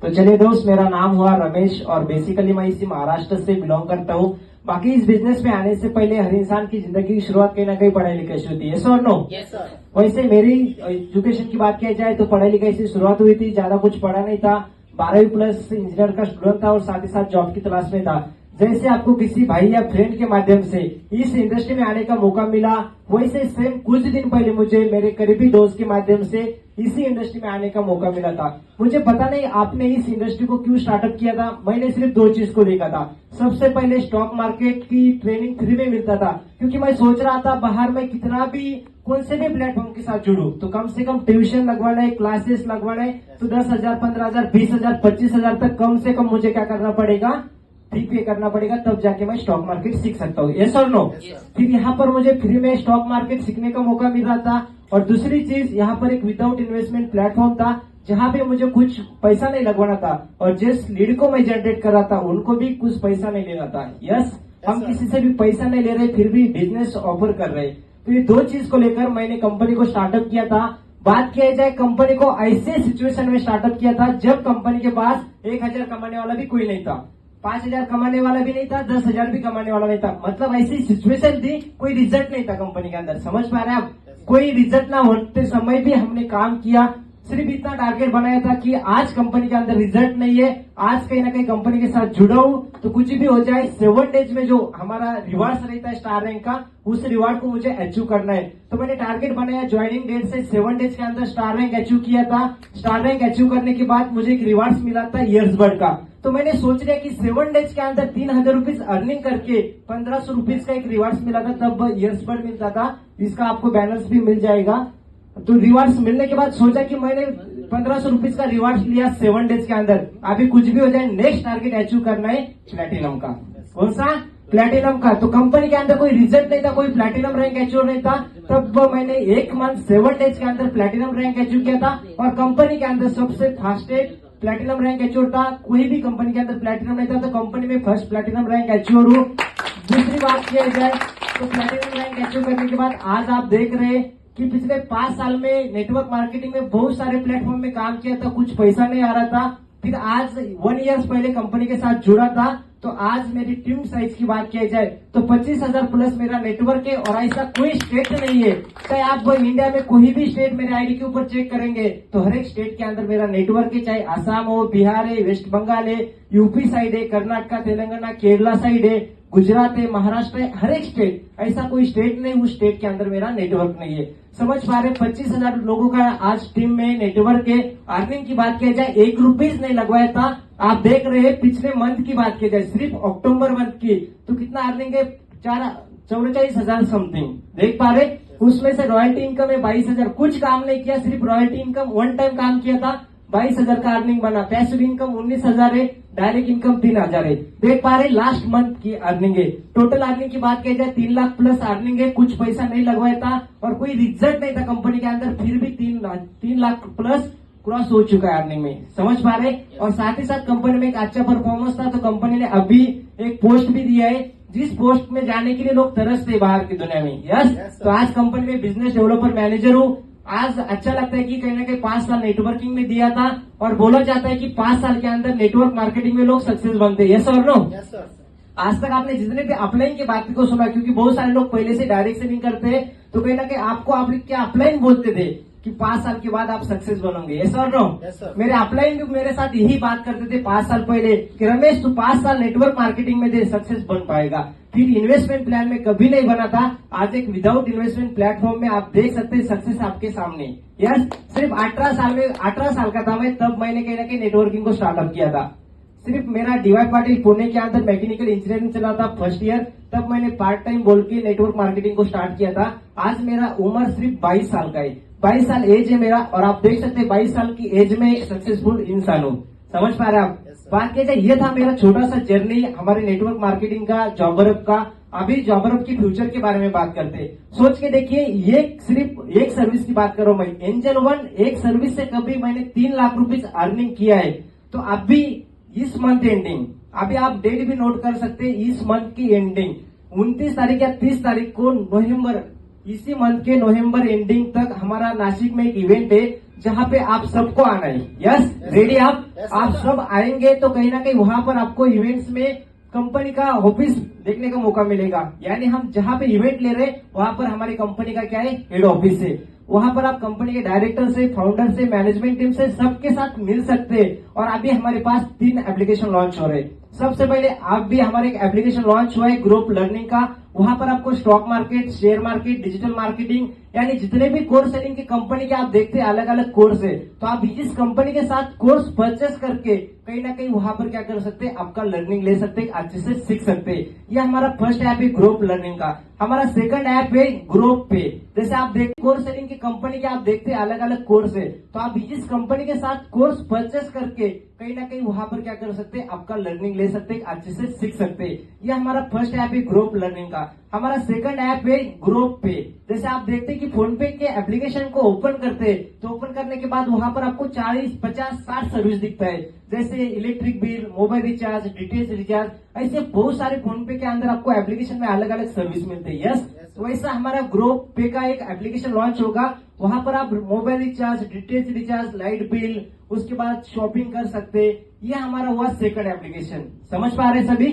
तो चलिए दोस्त, मेरा नाम हुआ रमेश और बेसिकली मैं इसी महाराष्ट्र से बिलोंग करता हूँ। बाकी इस बिजनेस में आने से पहले हर इंसान की जिंदगी की शुरुआत कहीं ना कहीं पढ़ाई लिखाई से होती है, सर नो? वैसे मेरी एजुकेशन की बात किया जाए तो पढ़ाई लिखाई से शुरुआत हुई थी। ज्यादा कुछ पढ़ा नहीं था, 12वीं प्लस इंजीनियर का स्टूडेंट था और साथ ही साथ जॉब की तलाश में था। जैसे आपको किसी भाई या फ्रेंड के माध्यम से इस इंडस्ट्री में आने का मौका मिला, वैसे सेम कुछ दिन पहले मुझे मेरे करीबी दोस्त के माध्यम से इसी इंडस्ट्री में आने का मौका मिला था। मुझे पता नहीं आपने इस इंडस्ट्री को क्यों स्टार्टअप किया था। मैंने सिर्फ 2 चीज को देखा था। सबसे पहले स्टॉक मार्केट की ट्रेनिंग फ्री में मिलता था, क्योंकि मैं सोच रहा था बाहर में कितना भी कौन से भी प्लेटफॉर्म के साथ जुड़ू तो कम से कम ट्यूशन लगवाना है, क्लासेस लगवाना है तो 10,000, 15,000, 20,000, 25,000 तक कम से कम मुझे क्या करना पड़ेगा, फी पे करना पड़ेगा, तब जाके मैं स्टॉक मार्केट सीख सकता हूँ। यस और नो? फिर यहाँ पर मुझे फ्री में स्टॉक मार्केट सीखने का मौका मिल रहा था। और दूसरी चीज, यहाँ पर एक विदाउट इन्वेस्टमेंट प्लेटफॉर्म था जहाँ पे मुझे कुछ पैसा नहीं लगवाना था और जिस लीड को मैं जनरेट कर रहा था उनको भी कुछ पैसा नहीं लेना था। यस, हम किसी से भी पैसा नहीं ले रहे, फिर भी बिजनेस ऑफर कर रहे। तो ये 2 चीज को लेकर मैंने कंपनी को स्टार्टअप किया था। बात किया जाए, कंपनी को ऐसे सिचुएशन में स्टार्टअप किया था जब कंपनी के पास 1,000 कमाने वाला भी कोई नहीं था, 5,000 कमाने वाला भी नहीं था, 10,000 भी कमाने वाला नहीं था। मतलब ऐसी सिचुएशन थी, कोई रिजल्ट नहीं था कंपनी के अंदर। समझ पा रहे हैं आप? कोई रिजल्ट ना होते समय भी हमने काम किया। सिर्फ इतना टारगेट बनाया था कि आज कंपनी के अंदर रिजल्ट नहीं है, आज कहीं ना कहीं कंपनी के साथ जुड़ा हूं तो कुछ भी हो जाए 7 डेज में जो हमारा रिवार्ड रहता है स्टार रैंक का, उस रिवार्ड को मुझे अचीव करना है। तो मैंने टारगेट बनाया, ज्वाइनिंग डेट से 7 डेज के अंदर स्टार रैंक अचीव किया था। स्टार रैंक अचीव करने के बाद मुझे एक रिवार्ड मिला था ईयर्सबर्ड का। तो मैंने सोच लिया कि 7 डेज के अंदर 3,000 रुपीज अर्निंग करके 1,500 रुपीज का एक रिवार्ड मिला था, तब ईयर्सबर्ड मिलता था। इसका आपको बैलेंस भी मिल जाएगा। तो रिवार्ड्स मिलने के बाद सोचा कि मैंने 1,500 रुपीज का रिवार्ड लिया 7 डेज के अंदर। अभी कुछ भी हो जाए, नेक्स्ट टारगेट अचीव करना है प्लेटिनम का। कौन सा? प्लेटिनम का। तो कंपनी के अंदर कोई रिजल्ट नहीं था, कोई प्लेटिनम रैंक अचीव नहीं था। तब मैंने 1 मंथ 7 डेज के अंदर प्लेटिनम रैंक अचीव किया था और कंपनी के अंदर सबसे फास्टेस्ट प्लेटिनम रैंक अचीव था। कोई भी कंपनी के अंदर प्लेटिनम नहीं था, तो कंपनी में फर्स्ट प्लेटिनम रैंक अचीव हूँ। दूसरी बात किया जाए तो प्लेटिनम रैंक अचीव करने के बाद आज आप देख रहे हैं कि पिछले 5 साल में नेटवर्क मार्केटिंग में बहुत सारे प्लेटफॉर्म में काम किया था, कुछ पैसा नहीं आ रहा था। फिर आज 1 ईयर पहले कंपनी के साथ जुड़ा था। तो आज मेरी टीम साइज की बात किया जाए तो 25,000 प्लस मेरा नेटवर्क है और ऐसा कोई स्टेट नहीं है। चाहे आप इंडिया में कोई भी स्टेट मेरे आईडी के ऊपर चेक करेंगे तो हर एक स्टेट के अंदर मेरा नेटवर्क है। चाहे आसाम हो, बिहार है, वेस्ट बंगाल है, यूपी साइड है, कर्नाटका, तेलंगाना, केरला साइड है, गुजरात है, महाराष्ट्र है, हर एक स्टेट, ऐसा कोई स्टेट नहीं उस स्टेट के अंदर मेरा नेटवर्क नहीं है। समझ पा रहे? 25,000 लोगों का आज टीम में नेटवर्क है। अर्निंग की बात किया जाए 1 रुपीज नहीं लगवाया था। आप देख रहे हैं पिछले मंथ की बात की जाए, सिर्फ अक्टूबर मंथ की, तो कितना अर्निंग है? 44,000 समथिंग। देख पा रहे? उसमें से रॉयल्टी इनकम है 22,000। कुछ काम नहीं किया, सिर्फ रॉयल्टी इनकम 1 टाइम काम किया था, 22,000 का अर्निंग बना। पैसिव इनकम 19,000 है, डायरेक्ट इनकम 3,000 है। देख पा रहे? लास्ट मंथ की अर्निंग है। टोटल अर्निंग की बात की जाए 3 लाख प्लस अर्निंग है। कुछ पैसा नहीं लगवाया था और कोई रिजल्ट नहीं था कंपनी के अंदर, फिर भी 3 लाख प्लस क्रॉस हो चुका है अर्निंग में। समझ पा रहे? और साथ ही साथ कंपनी में एक अच्छा परफॉर्मेंस था, तो कंपनी ने अभी एक पोस्ट भी दिया है जिस पोस्ट में जाने के लिए लोग तरसते हैं बाहर की दुनिया में। यस, तो आज कंपनी में बिजनेस डेवलपर मैनेजर हूँ। आज अच्छा लगता है कि कहीं ना कहीं 5 साल नेटवर्किंग में दिया था और बोला जाता है कि 5 साल के अंदर नेटवर्क मार्केटिंग में लोग सक्सेस बनते हैं। यस और नो? आज तक आपने जितने भी अपलाइन की बात को सुना, क्योंकि बहुत सारे लोग पहले से डायरेक्ट सेलिंग करते हैं, तो कहीं ना कहीं आपको आप क्या अपलाइन बोलते थे कि 5 साल के बाद आप सक्सेस बनोगे। यस और नो? मेरे अपलाइन भी मेरे साथ यही बात करते थे 5 साल पहले कि रमेश तू 5 साल नेटवर्क मार्केटिंग में दे, सक्सेस बन पाएगा। फिर इन्वेस्टमेंट प्लान में कभी नहीं बना था। आज एक विदाउट इन्वेस्टमेंट प्लेटफॉर्म में आप देख सकते हैं सक्सेस आपके सामने। यस, सिर्फ 18 साल का था मैं, तब मैंने कहीं ना कहीं नेटवर्किंग को स्टार्टअप किया था। सिर्फ मेरा DY पाटिल पुणे के अंदर मैकेनिकल इंजीनियरिंग चला था फर्स्ट ईयर, तब मैंने पार्ट टाइम बोल के नेटवर्क मार्केटिंग को स्टार्ट किया था। आज मेरा उम्र सिर्फ 22 साल का है, 22 साल एज है मेरा, और आप देख सकते हैं 22 साल की एज में एक सक्सेसफुल इंसान हूँ। समझ पा रहे आप? बात किया जाए, ये था मेरा छोटा सा जर्नी हमारे नेटवर्क मार्केटिंग का, जॉबरअप का। अभी जॉबरअप की फ्यूचर के बारे में बात करते हैं। सोच के देखिए, ये सिर्फ एक सर्विस की बात कर रहा हूं मैं, एंजल 1 एक सर्विस से कभी मैंने 3 लाख रुपीज अर्निंग किया है। तो अभी इस मंथ एंडिंग, अभी आप डेट भी नोट कर सकते हैं, इस मंथ की एंडिंग 29 तारीख या 30 तारीख को नवंबर इसी मंथ के नवंबर एंडिंग तक हमारा नासिक में एक इवेंट है जहाँ पे आप सबको आना है। यस, रेडी आप सब आएंगे तो कहीं ना कहीं वहां पर आपको इवेंट्स में कंपनी का ऑफिस देखने का मौका मिलेगा। यानी हम जहाँ पे इवेंट ले रहे हैं वहां पर हमारी कंपनी का क्या है, हेड ऑफिस है। वहां पर आप कंपनी के डायरेक्टर से, फाउंडर से, मैनेजमेंट टीम से सबके साथ मिल सकते हैं। और अभी हमारे पास 3 एप्लीकेशन लॉन्च हो रहे हैं। सबसे पहले आप भी हमारे एक एप्लीकेशन लॉन्च हुआ है ग्रुप लर्निंग का। वहां पर आपको stock market, share market, digital marketing यानी जितने भी कोर्स सेलिंग की कंपनी के आप देखते हैं अलग अलग कोर्स है, तो आप इस कंपनी के साथ कोर्स परचेस करके कहीं ना कहीं वहां पर क्या कर सकते हैं, आपका लर्निंग ले सकते हैं, अच्छे से सीख सकते हैं। यह हमारा फर्स्ट ऐप है ग्रुप लर्निंग का। हमारा सेकंड ऐप है ग्रुप पे। जैसे आप देखते कोर्स सेलिंग की कंपनी के आप देखते हैं अलग अलग कोर्स है, तो आप इस कंपनी के साथ कोर्स परचेस करके कहीं ना कहीं वहां पर क्या कर सकते हैं, आपका लर्निंग ले सकते हैं, अच्छे से सीख सकते हैं। यह हमारा फर्स्ट ऐप है ग्रुप लर्निंग का। हमारा सेकंड ऐप है ग्रुप पे। जैसे आप देखते हैं कि फोन पे के एप्लीकेशन को ओपन करते हैं तो ओपन करने के बाद वहां पर आपको 40, 50, 60 सर्विस दिखता है। जैसे electric bill, mobile recharge, DTH recharge, ऐसे बहुत सारे फोन पे के अंदर आपको एप्लीकेशन में अलग अलग सर्विस मिलते हैं। यस, वैसा हमारा ग्रुप पे का एक एप्लीकेशन लॉन्च होगा। वहां पर आप mobile recharge, DTH recharge, light bill, उसके बाद शॉपिंग कर सकते हैं। ये हमारा हुआ सेकंड एप्लीकेशन। समझ पा रहे हैं सभी?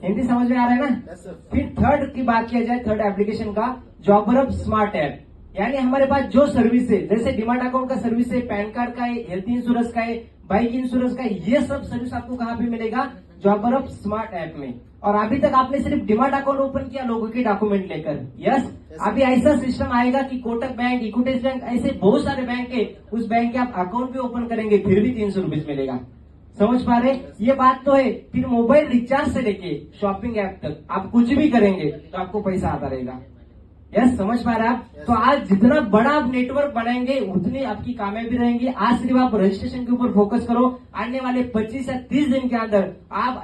हिंदी समझ में आ रहा है ना? फिर थर्ड की बात किया जाए, थर्ड एप्लीकेशन का जॉबरअप स्मार्ट ऐप। यानी हमारे पास जो सर्विस है, जैसे डिमांड अकाउंट का सर्विस है, पैन कार्ड का है, हेल्थ इंश्योरेंस का है, बाइक इंश्योरेंस का है, ये सब सर्विस आपको कहाँ पे मिलेगा, जॉबरअप स्मार्ट ऐप में। और अभी तक आपने सिर्फ डिमांड अकाउंट ओपन किया लोगों के डॉक्यूमेंट लेकर। यस, अभी ऐसा सिस्टम आएगा कि कोटक बैंक, इक्विटीज बैंक, ऐसे बहुत सारे बैंक है, उस बैंक के आप अकाउंट भी ओपन करेंगे फिर भी 300 रुपीज मिलेगा। समझ पा रहे? ये बात तो है। फिर मोबाइल रिचार्ज से लेके शॉपिंग ऐप तक आप कुछ भी करेंगे तो आपको पैसा आता रहेगा। यस, समझ पा रहे आप? तो आज जितना बड़ा आप नेटवर्क बनाएंगे उतनी आपकी कामयाबी रहेंगी। आज सिर्फ आप रजिस्ट्रेशन के ऊपर फोकस करो। आने वाले 25 या 30 दिन के अंदर आप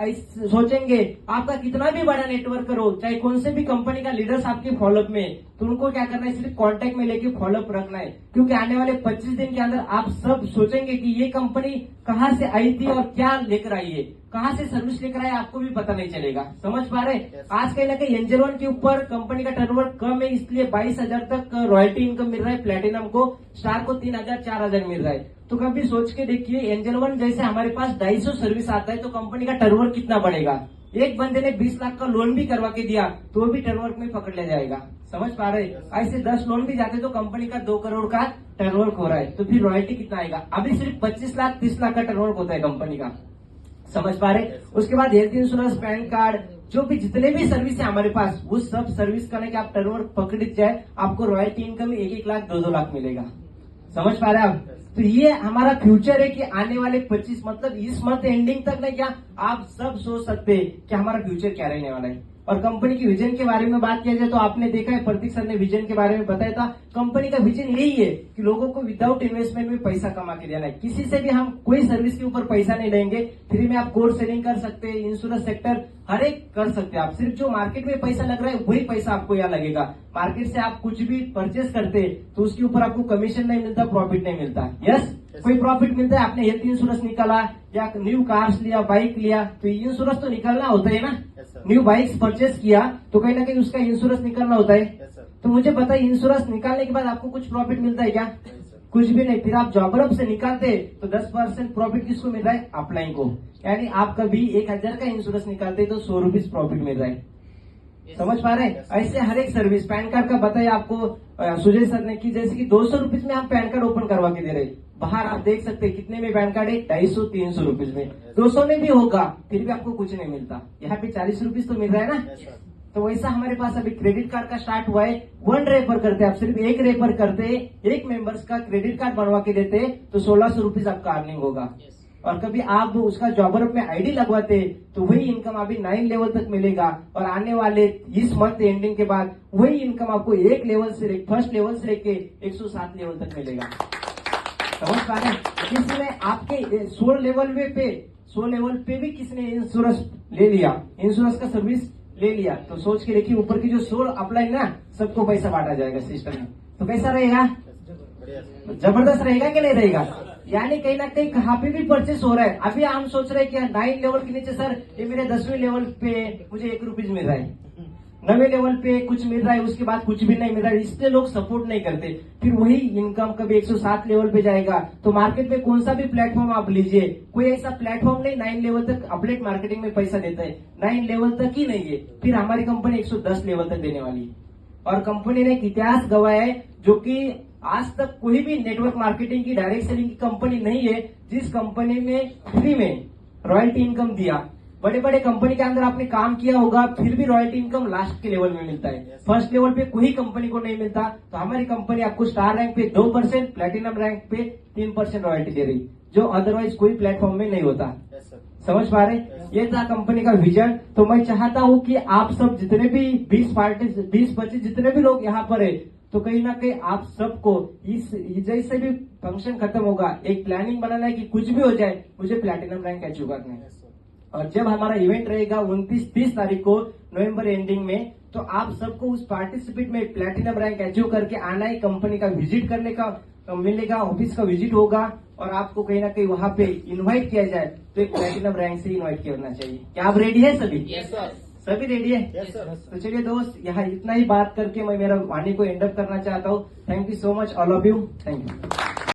सोचेंगे आपका कितना भी बड़ा नेटवर्क करो, चाहे कौन से भी कंपनी का लीडर्स आपके फॉलोअप में, तो उनको क्या करना है, सिर्फ कांटेक्ट में लेके फॉलोअप रखना है। क्योंकि आने वाले 25 दिन के अंदर आप सब सोचेंगे कि ये कंपनी कहाँ से आई थी और क्या लेकर आई है, कहाँ से सर्विस लेकर आए, आपको भी पता नहीं चलेगा। समझ पा रहे? आज कहीं ना कहीं एंजल वन के ऊपर कंपनी का टर्नओवर कम है, इसलिए 22,000 तक रॉयल्टी इनकम मिल रहा है। प्लेटिनम को, स्टार को 3,000, 4,000 मिल रहा है। तो कभी सोच के देखिए, एंजल वन जैसे हमारे पास 250 सर्विस आता है तो कंपनी का टर्नओवर कितना बढ़ेगा। एक बंदे ने 20 लाख का लोन भी करवा के दिया तो भी टर्नओवर में पकड़ ले जाएगा। समझ पा रहे? ऐसे 10 लोन भी जाते तो कंपनी का 2 करोड़ का टर्नओवर हो रहा है, तो फिर रॉयल्टी कितना आएगा। अभी सिर्फ 25 लाख, 30 लाख का टर्नओवर होता है कंपनी का। समझ पा रहे? उसके बाद हेल्थ इंश्योरेंस, पैन कार्ड, जो भी जितने भी सर्विस है हमारे पास, वो सब सर्विस करने के आप टर्नओवर पकड़ जाए, आपको रॉयल्टी इनकम 1-1 लाख, 2-2 लाख मिलेगा। समझ पा रहे आप? तो ये हमारा फ्यूचर है कि आने वाले 25 मतलब इस मंथ एंडिंग तक नहीं, क्या आप सब सोच सकते हैं कि हमारा फ्यूचर क्या रहने वाला है। और कंपनी की विजन के बारे में बात किया जाए तो आपने देखा है, प्रतीक सर ने विजन के बारे में बताया था। कंपनी का विजन यही है कि लोगों को विदाउट इन्वेस्टमेंट में पैसा कमा के देना है। किसी से भी हम कोई सर्विस के ऊपर पैसा नहीं लेंगे, फ्री में आप कोर्स सेलिंग कर सकते हैं, इंश्योरेंस सेक्टर हर एक कर सकते हैं आप। सिर्फ जो मार्केट में पैसा लग रहा है वही पैसा आपको यहाँ लगेगा। मार्केट से आप कुछ भी परचेस करते हैं तो उसके ऊपर आपको कमीशन नहीं मिलता, प्रॉफिट नहीं मिलता। यस, कोई प्रॉफिट मिलता है। आपने हेल्थ इंश्योरेंस निकाला या न्यू कार्स लिया, बाइक लिया, तो इंश्योरेंस तो निकालना होता है ना। न्यू बाइक्स परचेस किया तो कहीं ना कहीं उसका इंश्योरेंस निकालना होता है। तो मुझे पता है इंश्योरेंस निकालने के बाद आपको कुछ प्रॉफिट मिलता है क्या? कुछ भी नहीं। फिर आप जॉबरअप से निकालते तो 10% प्रॉफिट किसको मिल रहा है? अपलाइन को। यानी आप कभी 1,000 का इंश्योरेंस निकालते तो 100 रुपीज प्रॉफिट मिल रहा है। समझ पा रहे हैं? ऐसे हर एक सर्विस, पैन कार्ड का बताया आपको सुजय सर ने कि जैसे कि 200 रुपीज में हम पैन कार्ड ओपन करवा के दे रहे। बाहर आप देख सकते हैं कितने में पैन कार्ड है, 250-300 रुपीज में। 200 में भी होगा फिर भी आपको कुछ नहीं मिलता। यहाँ पे 40 रुपीज तो मिल रहा है ना। तो वैसा हमारे पास अभी क्रेडिट कार्ड का स्टार्ट हुआ है। 1 रेफर करते आप, सिर्फ 1 रेफर करते, 1 मेंबर्स का क्रेडिट कार्ड बनवा के देते तो 1600 रुपीज आपका अर्निंग होगा। और कभी आप उसका जॉबरअप में आईडी लगवाते तो वही इनकम अभी 9 लेवल तक मिलेगा। और आने वाले इस मंथ एंडिंग के बाद वही इनकम आपको 1 लेवल से, फर्स्ट लेवल से लेके 107 लेवल तक मिलेगा। समझ पा रहे? किसने आपके 16 लेवल पे भी किसने इंश्योरेंस ले लिया, इंश्योरेंस का सर्विस ले लिया, तो सोच के देखिए ऊपर की जो 16 अप्लाई ना, सबको पैसा बांटा जाएगा सिस्टम में। तो कैसा रहेगा? जबरदस्त रहेगा कि नहीं रहेगा? यानी कहीं ना कहीं कहाँ पे भी परचेस हो रहा है। अभी हम सोच रहे हैं कि 9 लेवल के नीचे सर ये मेरे 10वें लेवल पे मुझे 1 रुपीज मिल रहा है। नवे लेवल पे कुछ मिल रहा है, उसके बाद कुछ भी नहीं मिल रहा है, इसलिए लोग सपोर्ट नहीं करते। फिर वही इनकम कभी 107 लेवल पे जाएगा। तो मार्केट में कौन सा भी प्लेटफॉर्म आप लीजिए, कोई ऐसा प्लेटफॉर्म नहीं 9 लेवल तक अपडेट मार्केटिंग में पैसा देता है, 9 लेवल तक ही नहीं है। फिर हमारी कंपनी 110 लेवल तक देने वाली है, और कंपनी ने एक इतिहास गवाया है, जो कि आज तक कोई भी नेटवर्क मार्केटिंग की डायरेक्ट सेलिंग की कंपनी नहीं है जिस कंपनी ने फ्री में रॉयल्टी इनकम दिया। बड़े बड़े कंपनी के अंदर आपने काम किया होगा, फिर भी रॉयल्टी इनकम लास्ट के लेवल में मिलता है, फर्स्ट लेवल पे कोई कंपनी को नहीं मिलता। तो हमारी कंपनी आपको स्टार रैंक पे 2%, प्लेटिनम रैंक पे 3% रॉयल्टी दे रही, जो अदरवाइज कोई प्लेटफॉर्म में नहीं होता। समझ पा रहे? ये था कंपनी का विजन। तो मैं चाहता हूं कि आप सब जितने भी 20-25 जितने भी लोग यहाँ पर है, तो कहीं ना कहीं आप सबको इस जैसे भी फंक्शन खत्म होगा, एक प्लानिंग बनाना है कि कुछ भी हो जाए मुझे प्लैटिनम रैंक अचीव करना है। और जब हमारा इवेंट रहेगा 29-30 तारीख को नवंबर एंडिंग में, तो आप सबको उस पार्टिसिपेट में प्लैटिनम रैंक अचीव करके आना है। कंपनी का विजिट करने का मिलेगा, ऑफिस का विजिट होगा, और आपको कहीं ना कहीं वहां पे इनवाइट किया जाए तो एक प्लैटिनम रैंक से इनवाइट करना चाहिए। क्या आप रेडी है सभी? Yes sir. सभी रेडी है? Yes sir. तो चलिए दोस्त, यहाँ इतना ही बात करके मैं मेरा वाणी को एंड अप करना चाहता हूँ। Thank you so much all of you. Thank you.